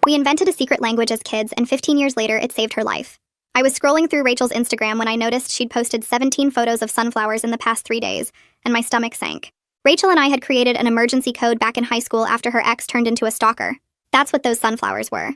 We invented a secret language as kids, and 15 years later, it saved her life. I was scrolling through Rachel's Instagram when I noticed she'd posted 17 photos of sunflowers in the past 3 days, and my stomach sank. Rachel and I had created an emergency code back in high school after her ex turned into a stalker. That's what those sunflowers were.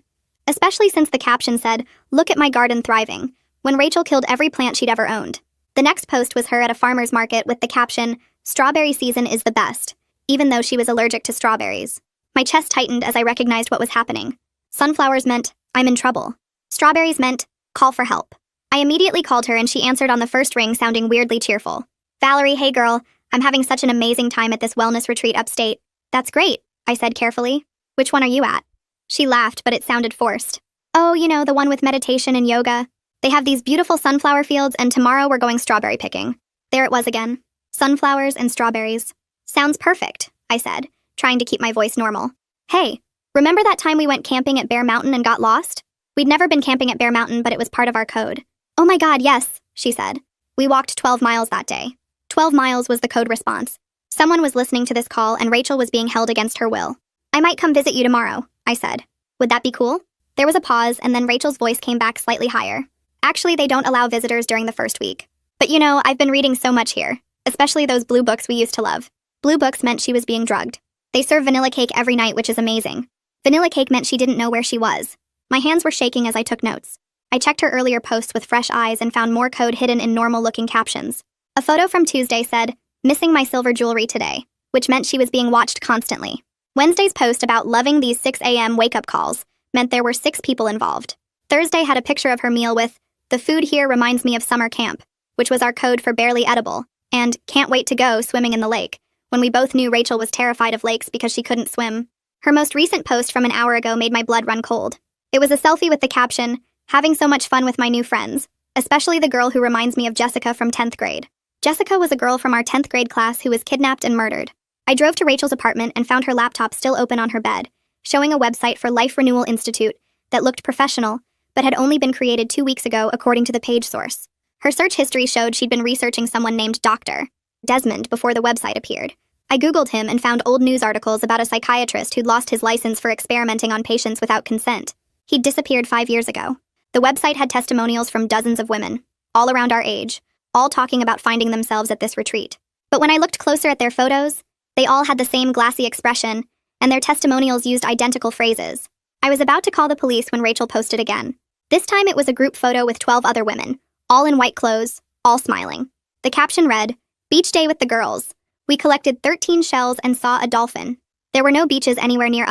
Especially since the caption said, "Look at my garden thriving," when Rachel killed every plant she'd ever owned. The next post was her at a farmer's market with the caption, "Strawberry season is the best," even though she was allergic to strawberries. My chest tightened as I recognized what was happening. Sunflowers meant, "I'm in trouble." Strawberries meant, "Call for help." I immediately called her and she answered on the first ring, sounding weirdly cheerful. "Valerie, hey girl, I'm having such an amazing time at this wellness retreat upstate." "That's great," I said carefully. "Which one are you at?" She laughed, but it sounded forced. "Oh, you know, the one with meditation and yoga. They have these beautiful sunflower fields, and tomorrow we're going strawberry picking." There it was again. Sunflowers and strawberries. "Sounds perfect," I said, trying to keep my voice normal. "Hey, remember that time we went camping at Bear Mountain and got lost?" We'd never been camping at Bear Mountain, but it was part of our code. "Oh my god, yes," she said. We walked 12 miles that day. 12 miles was the code response. Someone was listening to this call, and Rachel was being held against her will. "I might come visit you tomorrow," I said. "Would that be cool?" There was a pause, and then Rachel's voice came back slightly higher. "Actually, they don't allow visitors during the first week. But you know, I've been reading so much here, especially those blue books we used to love." Blue books meant she was being drugged. They serve vanilla cake every night, which is amazing. Vanilla cake meant she didn't know where she was. My hands were shaking as I took notes. I checked her earlier posts with fresh eyes and found more code hidden in normal-looking captions. A photo from Tuesday said, "Missing my silver jewelry today," which meant she was being watched constantly. Wednesday's post about loving these 6 a.m. wake-up calls meant there were 6 people involved. Thursday had a picture of her meal with, "The food here reminds me of summer camp," which was our code for barely edible, and "Can't wait to go swimming in the lake," when we both knew Rachel was terrified of lakes because she couldn't swim. Her most recent post from an hour ago made my blood run cold. It was a selfie with the caption, "Having so much fun with my new friends, especially the girl who reminds me of Jessica from 10th grade." Jessica was a girl from our 10th grade class who was kidnapped and murdered. I drove to Rachel's apartment and found her laptop still open on her bed, showing a website for Life Renewal Institute that looked professional, but had only been created 2 weeks ago according to the page source. Her search history showed she'd been researching someone named Dr. Desmond before the website appeared. I Googled him and found old news articles about a psychiatrist who'd lost his license for experimenting on patients without consent. He'd disappeared 5 years ago. The website had testimonials from dozens of women, all around our age, all talking about finding themselves at this retreat. But when I looked closer at their photos, they all had the same glassy expression, and their testimonials used identical phrases. I was about to call the police when Rachel posted again. This time it was a group photo with 12 other women, all in white clothes, all smiling. The caption read, "Beach day with the girls. We collected 13 shells and saw a dolphin." There were no beaches anywhere near